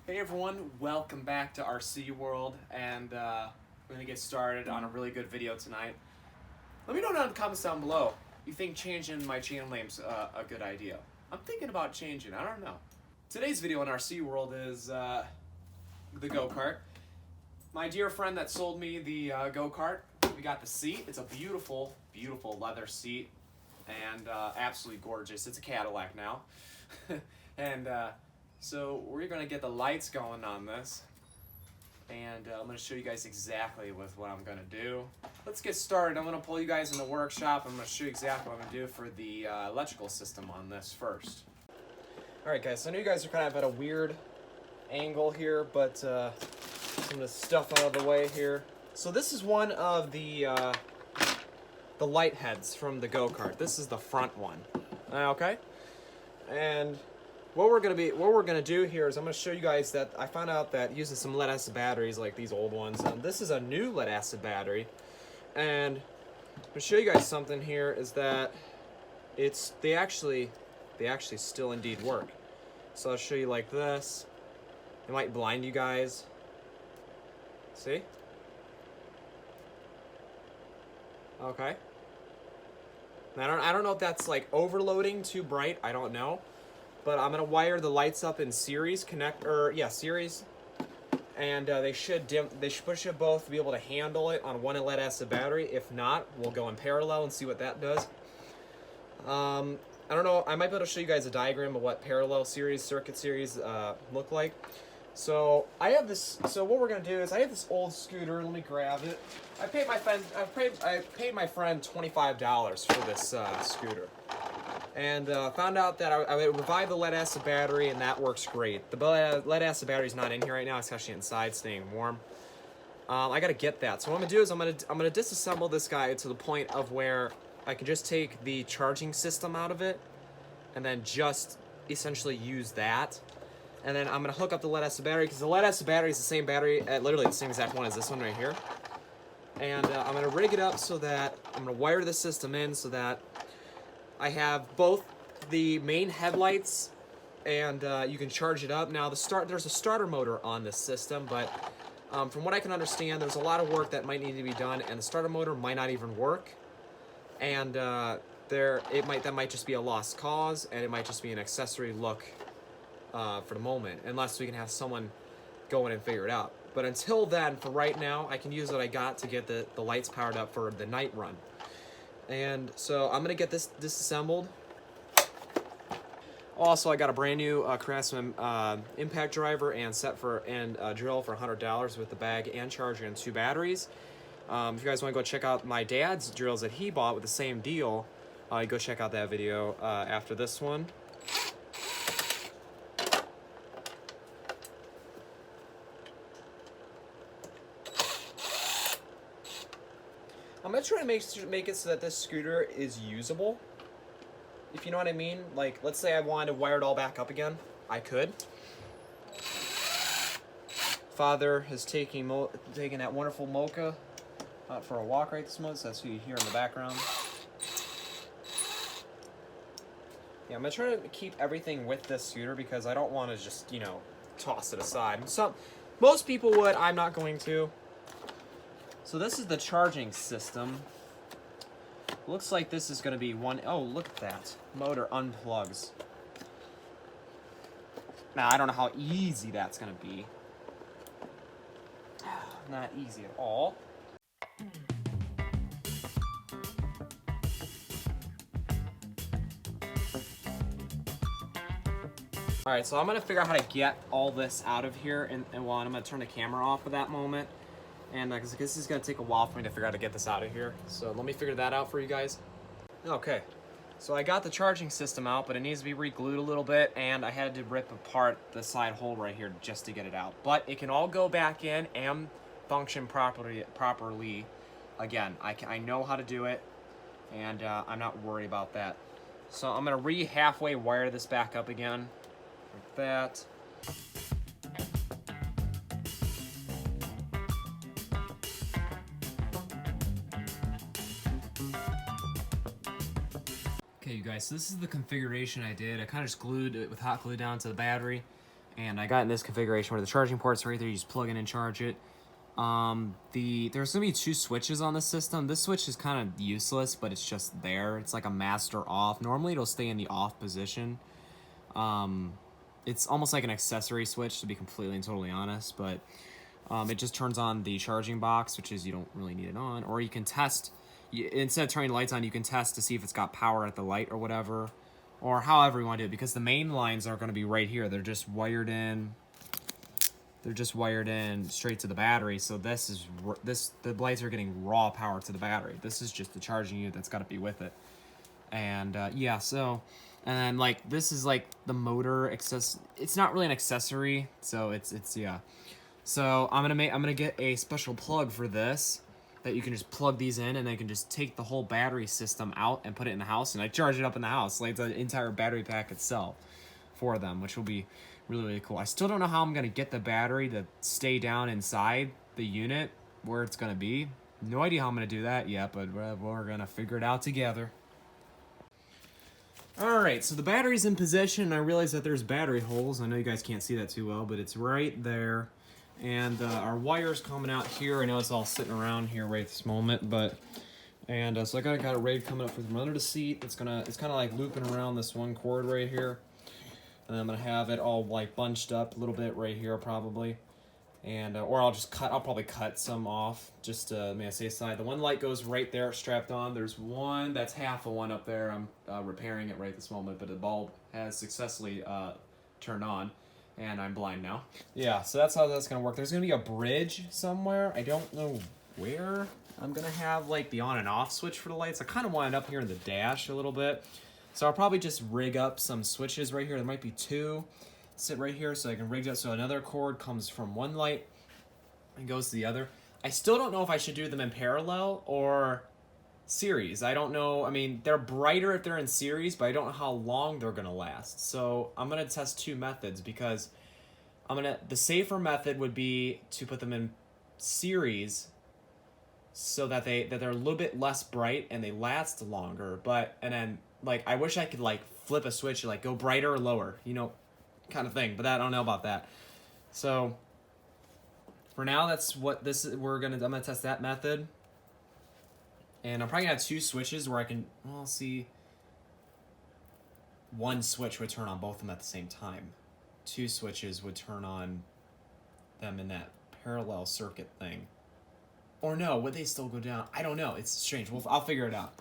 Hey everyone, welcome back to RC World, and we're going to get started on a really good video tonight. Let me know down in the comments down below, you think changing my channel name's a good idea? I'm thinking about changing, I don't know. Today's video on RC World is the go-kart. My dear friend that sold me the go-kart, we got the seat. It's a beautiful, beautiful leather seat, and absolutely gorgeous. It's a Cadillac now. and so we're going to get the lights going on this, and I'm going to show you guys exactly with what I'm going to do. Let's get started. I'm going to pull you guys in the workshop. I'm going to show you exactly what I'm going to do for the electrical system on this first. Alright guys, so I know you guys are kind of at a weird angle here, but some of the stuff out of the way here. So this is one of the light heads from the go-kart. This is the front one. Okay? And what we're gonna do here is I'm gonna show you guys that I found out that using some lead acid batteries like these old ones. This is a new lead acid battery, and I'm gonna show you guys something here is that they actually still indeed work. So I'll show you like this. It might blind you guys. See? Okay. Now, I don't know if that's like overloading too bright. I don't know. But I'm gonna wire the lights up in series, series, and they should both be able to handle it on one lead acid battery. If not, we'll go in parallel and see what that does. I don't know. I might be able to show you guys a diagram of what parallel series, circuit series look like. So I have this. So what we're gonna do is I have this old scooter. Let me grab it. I paid my friend $25 for this scooter. And found out that I revived the lead acid battery, and that works great. The lead acid battery is not in here right now; it's actually inside, staying warm. I gotta get that. So what I'm gonna do is I'm gonna disassemble this guy to the point of where I can just take the charging system out of it, and then just essentially use that. And then I'm gonna hook up the lead acid battery, because the lead acid battery is the same battery, literally the same exact one as this one right here. And I'm gonna rig it up so that I'm gonna wire the system in so that I have both the main headlights, and you can charge it up. Now there's a starter motor on this system, but from what I can understand, there's a lot of work that might need to be done, and the starter motor might not even work. And that might just be a lost cause, and it might just be an accessory look for the moment, unless we can have someone go in and figure it out. But until then, for right now, I can use what I got to get the lights powered up for the night run. And so I'm gonna get this disassembled. Also, I got a brand new Craftsman impact driver and drill for $100 with the bag and charger and 2 batteries. If you guys want to go check out my dad's drills that he bought with the same deal, go check out that video after this one. I'm gonna try to make it so that this scooter is usable, if you know what I mean. Like, let's say I wanted to wire it all back up again, I could. Father is taking that wonderful Mocha out for a walk right this moment, so that's who you hear in the background. Yeah, I'm gonna try to keep everything with this scooter because I don't want to just, toss it aside. Most people would, I'm not going to. So this is the charging system. Looks like this is going to be one. Oh, look at that. Motor unplugs. Now, I don't know how easy that's going to be. Not easy at all. Alright, so I'm going to figure out how to get all this out of here. And I'm going to turn the camera off for that moment. And because this is going to take a while for me to figure out how to get this out of here. So let me figure that out for you guys. Okay, so I got the charging system out, but it needs to be re-glued a little bit, and I had to rip apart the side hole right here just to get it out. But it can all go back in and function properly again. I know how to do it, and I'm not worried about that. So I'm going to halfway wire this back up again, like that. Okay, you guys, so this is the configuration I did. I kind of just glued it with hot glue down to the battery, And I got in this configuration where the charging port's right there. You just plug in and charge it. There's gonna be 2 switches on the system. This switch is kind of useless, but it's just there. It's like a master off. Normally it'll stay in the off position. It's almost like an accessory switch, to be completely and totally honest, but it just turns on the charging box, which is you don't really need it on. Or you can test, instead of turning the lights on, you can test to see if it's got power at the light or whatever, or however you want to do it, because the main lines are going to be right here. They're just wired in. They're just wired in straight to the battery, so the lights are getting raw power to the battery. This is just the charging unit that's got to be with it. And yeah, so, and then like this is like the motor access. It's not really an accessory, so it's yeah. So I'm gonna get a special plug for this that you can just plug these in, and I can just take the whole battery system out and put it in the house, and I charge it up in the house, like the entire battery pack itself for them, which will be really cool. I still don't know how I'm gonna get the battery to stay down inside the unit where it's gonna be. No idea how I'm gonna do that yet, but we're gonna figure it out together. Alright, so the battery's in position. I realize that there's battery holes. I know you guys can't see that too well, but it's right there. And our wire's coming out here. I know it's all sitting around here right at this moment, but so I got a raid coming up from under the seat. It's kind of like looping around this one cord right here. And I'm gonna have it all like bunched up a little bit right here probably, and or I'll probably cut some off just to make a safe side. The one light goes right there, strapped on. There's one that's half of one up there. I'm repairing it right this moment, but the bulb has successfully turned on, and I'm blind now. Yeah, so that's how that's gonna work. There's gonna be a bridge somewhere. I don't know where. I'm gonna have like the on and off switch for the lights. I kind of want it up here in the dash a little bit. So I'll probably just rig up some switches right here. There might be 2 sit right here, so I can rig it up so another cord comes from one light and goes to the other. I still don't know if I should do them in parallel or series. I don't know. I mean, they're brighter if they're in series, but I don't know how long they're gonna last. So I'm gonna test 2 methods, because the safer method would be to put them in series so that they're a little bit less bright and they last longer. And then like I wish I could like flip a switch and like go brighter or lower, kind of thing. But I don't know about that. So for now, that's what this is. I'm gonna test that method, and I'm probably gonna have 2 switches where I can see. One switch would turn on both of them at the same time. 2 switches would turn on them in that parallel circuit thing. Or no, would they still go down? I don't know. It's strange. I'll figure it out.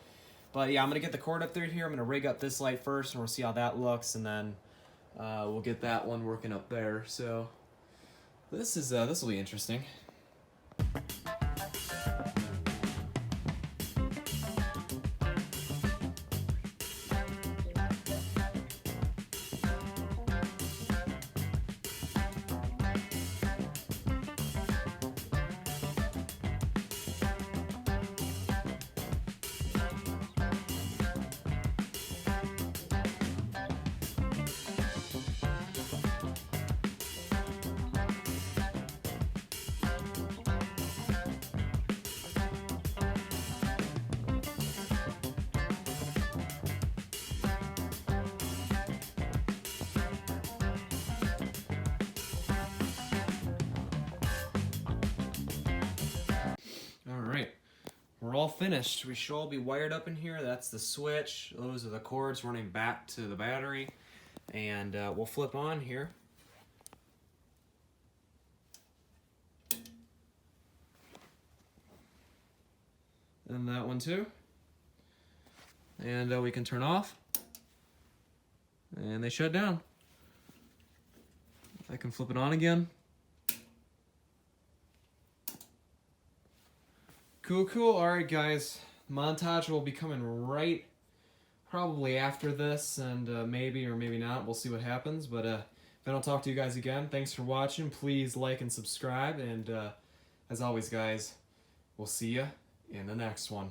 But yeah, I'm going to get the cord up through here. I'm going to rig up this light first, and we'll see how that looks, and then we'll get that one working up there. So this will be interesting. We're all finished. We should all be wired up in here. That's the switch. Those are the cords running back to the battery. And we'll flip on here. And that one too. And we can turn off. And they shut down. I can flip it on again. Cool. Alright guys, montage will be coming right probably after this, and maybe or maybe not, we'll see what happens. But if I don't talk to you guys again, thanks for watching. Please like and subscribe, and as always guys, we'll see you in the next one.